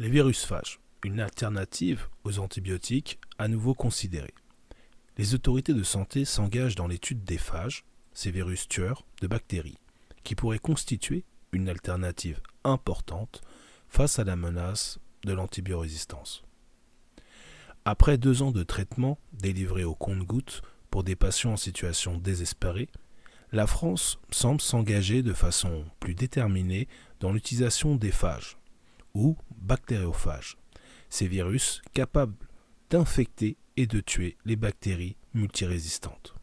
Les virus phages, une alternative aux antibiotiques à nouveau considérée. Les autorités de santé s'engagent dans l'étude des phages, ces virus tueurs de bactéries, qui pourraient constituer une alternative importante face à la menace de l'antibiorésistance. Après 2 ans de traitement délivrés au compte-gouttes pour des patients en situation désespérée, la France semble s'engager de façon plus déterminée dans l'utilisation des phages, ou bactériophages, ces virus capables d'infecter et de tuer les bactéries multirésistantes.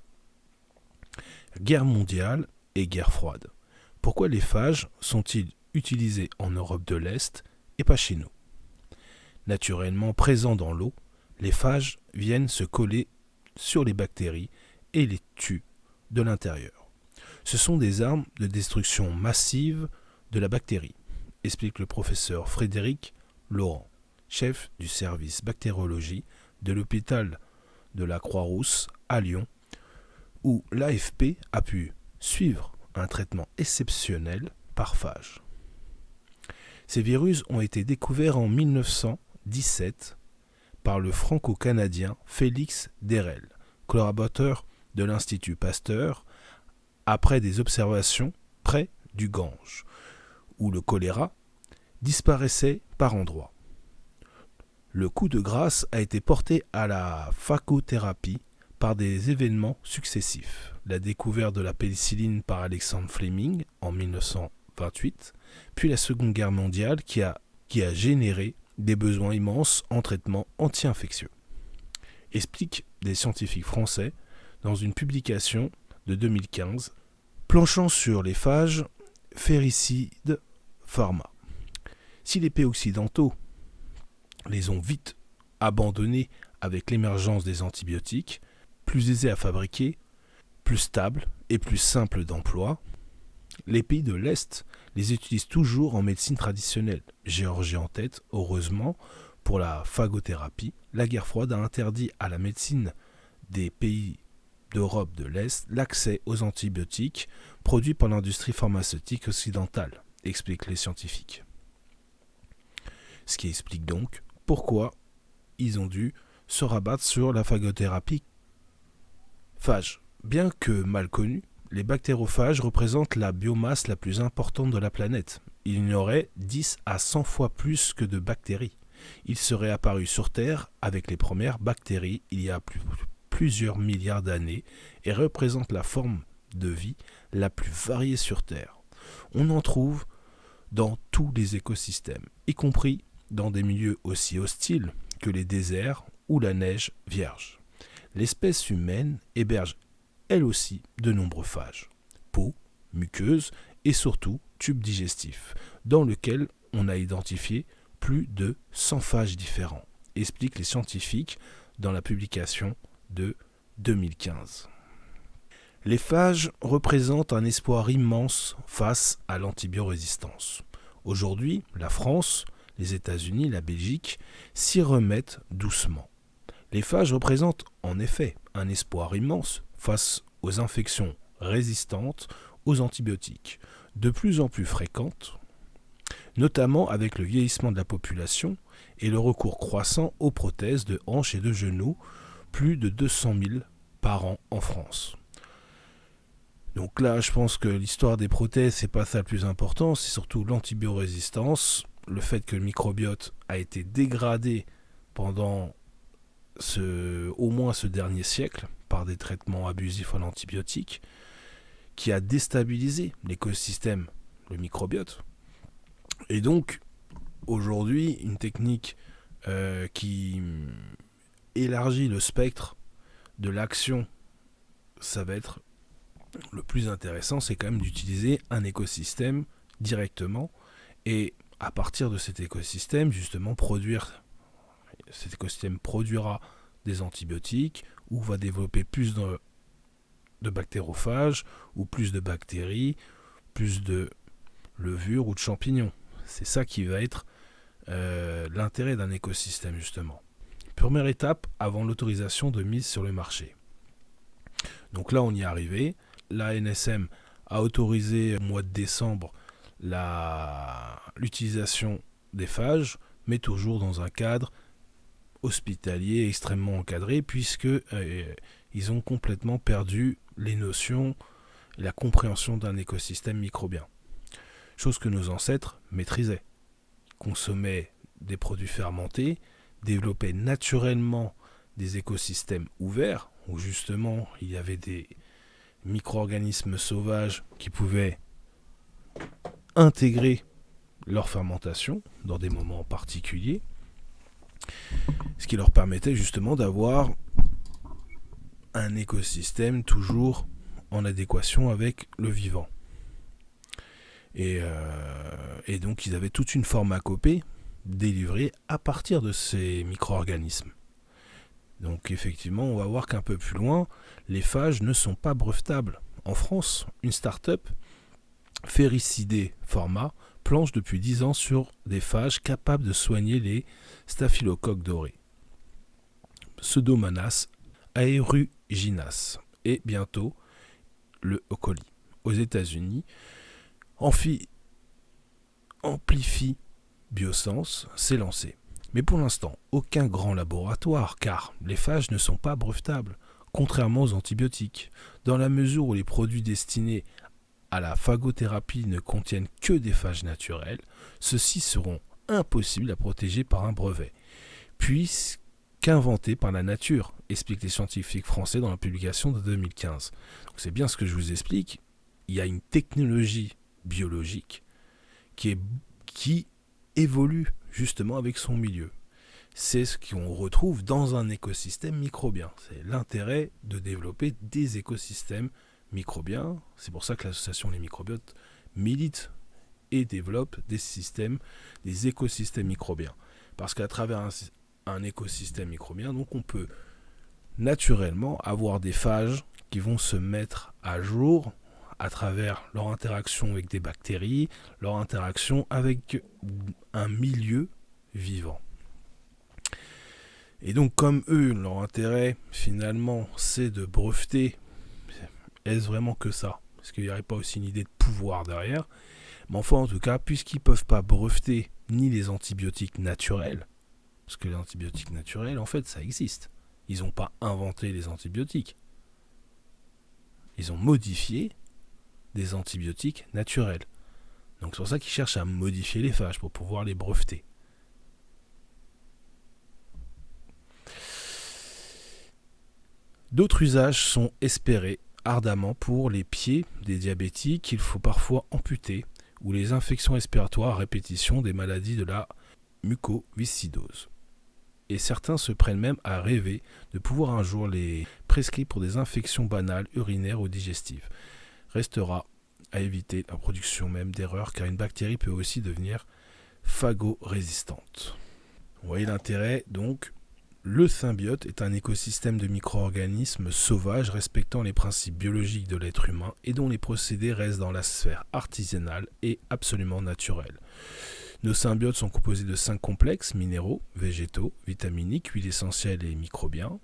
Guerre mondiale et guerre froide. Pourquoi les phages sont-ils utilisés en Europe de l'Est et pas chez nous? Naturellement présents dans l'eau, les phages viennent se coller sur les bactéries et les tuent de l'intérieur. Ce sont des armes de destruction massive de la bactérie, explique le professeur Frédéric Laurent, chef du service bactériologie de l'hôpital de la Croix-Rousse à Lyon, où l'AFP a pu suivre un traitement exceptionnel par phages. Ces virus ont été découverts en 1917 par le franco-canadien Félix Derel, collaborateur de l'Institut Pasteur, après des observations près du Gange, où le choléra disparaissait par endroits. Le coup de grâce a été porté à la phagothérapie par des événements successifs. La découverte de la pénicilline par Alexander Fleming en 1928, puis la Seconde Guerre mondiale qui a généré des besoins immenses en traitement anti-infectieux, expliquent des scientifiques français dans une publication de 2015 planchant sur les phages Féricide Pharma. Si les pays occidentaux les ont vite abandonnés avec l'émergence des antibiotiques, plus aisés à fabriquer, plus stables et plus simples d'emploi, les pays de l'Est les utilisent toujours en médecine traditionnelle. Géorgie en tête, heureusement, pour la phagothérapie. La guerre froide a interdit à la médecine des pays d'Europe de l'Est l'accès aux antibiotiques produits par l'industrie pharmaceutique occidentale, expliquent les scientifiques. Ce qui explique donc pourquoi ils ont dû se rabattre sur la phagothérapie phage. Bien que mal connus, les bactériophages représentent la biomasse la plus importante de la planète. Il y aurait 10 à 100 fois plus que de bactéries. Ils seraient apparus sur Terre avec les premières bactéries il y a plusieurs milliards d'années et représentent la forme de vie la plus variée sur Terre. On en trouve dans tous les écosystèmes, y compris dans des milieux aussi hostiles que les déserts ou la neige vierge. L'espèce humaine héberge elle aussi de nombreux phages, peau, muqueuse et surtout tube digestif, dans lequel on a identifié plus de 100 phages différents, expliquent les scientifiques dans la publication de 2015. Les phages représentent un espoir immense face à l'antibiorésistance. Aujourd'hui, la France, les États-Unis, la Belgique s'y remettent doucement. Les phages représentent en effet un espoir immense face aux infections résistantes aux antibiotiques, de plus en plus fréquentes, notamment avec le vieillissement de la population et le recours croissant aux prothèses de hanches et de genoux, plus de 200 000 par an en France. Donc là, je pense que l'histoire des prothèses, c'est pas ça le plus important, c'est surtout l'antibiorésistance, le fait que le microbiote a été dégradé pendant au moins ce dernier siècle par des traitements abusifs à l'antibiotique, qui a déstabilisé l'écosystème, le microbiote. Et donc, aujourd'hui, une technique qui élargit le spectre de l'action, ça va être le plus intéressant, c'est quand même d'utiliser un écosystème directement et à partir de cet écosystème, justement, cet écosystème produira des antibiotiques ou va développer plus de bactériophages ou plus de bactéries, plus de levures ou de champignons. C'est ça qui va être l'intérêt d'un écosystème, justement. Première étape avant l'autorisation de mise sur le marché. Donc là, on y est arrivé. L'ANSM a autorisé au mois de décembre l'utilisation des phages. mais toujours dans un cadre hospitalier extrêmement encadré, puisque ils ont complètement perdu les notions et la compréhension d'un écosystème microbien. Chose que nos ancêtres maîtrisaient. Consommaient des produits fermentés, développaient naturellement des écosystèmes ouverts, où justement il y avait des micro-organismes sauvages qui pouvaient intégrer leur fermentation dans des moments particuliers, ce qui leur permettait justement d'avoir un écosystème toujours en adéquation avec le vivant. Et donc ils avaient toute une pharmacopée délivrée à partir de ces micro-organismes. Donc effectivement, on va voir qu'un peu plus loin, les phages ne sont pas brevetables. En France, une start-up, Ferricidé Pharma, planche depuis 10 ans sur des phages capables de soigner les staphylocoques dorés, Pseudomonas aeruginans, et bientôt le E. coli. Aux États-Unis, Amplify Bioscience s'est lancé. Mais pour l'instant, aucun grand laboratoire, car les phages ne sont pas brevetables, contrairement aux antibiotiques, dans la mesure où les produits destinés à la phagothérapie ne contiennent que des phages naturels, ceux-ci seront impossibles à protéger par un brevet, puisqu'inventés par la nature, expliquent les scientifiques français dans la publication de 2015. Donc c'est bien ce que je vous explique, il y a une technologie biologique qui évolue justement avec son milieu. C'est ce qu'on retrouve dans un écosystème microbien. C'est l'intérêt de développer des écosystèmes microbiens. C'est pour ça que l'association Les Microbiotes milite et développe des écosystèmes microbiens. Parce qu'à travers un écosystème microbien, donc on peut naturellement avoir des phages qui vont se mettre à jour à travers leur interaction avec des bactéries, leur interaction avec un milieu vivant. Et donc comme eux, leur intérêt finalement c'est de breveter, est-ce vraiment que ça? Parce qu'il n'y aurait pas aussi une idée de pouvoir derrière. Mais enfin en tout cas, puisqu'ils ne peuvent pas breveter ni les antibiotiques naturels, parce que les antibiotiques naturels en fait ça existe. Ils n'ont pas inventé les antibiotiques. Ils ont modifié des antibiotiques naturels. Donc c'est pour ça qu'ils cherchent à modifier les phages pour pouvoir les breveter. D'autres usages sont espérés ardemment pour les pieds des diabétiques qu'il faut parfois amputer, ou les infections respiratoires à répétition des maladies de la mucoviscidose. Et certains se prennent même à rêver de pouvoir un jour les prescrire pour des infections banales, urinaires ou digestives. Restera à éviter la production même d'erreurs, car une bactérie peut aussi devenir phagorésistante. Vous voyez l'intérêt, donc. Le symbiote est un écosystème de micro-organismes sauvages respectant les principes biologiques de l'être humain et dont les procédés restent dans la sphère artisanale et absolument naturelle. Nos symbiotes sont composés de 5 complexes minéraux, végétaux, vitaminiques, huiles essentielles et microbiens.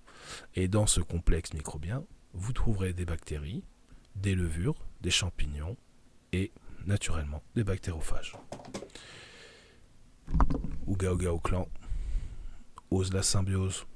Et dans ce complexe microbien, vous trouverez des bactéries, des levures, des champignons et naturellement des bactériophages. Ouga ouga au clan, ose la symbiose.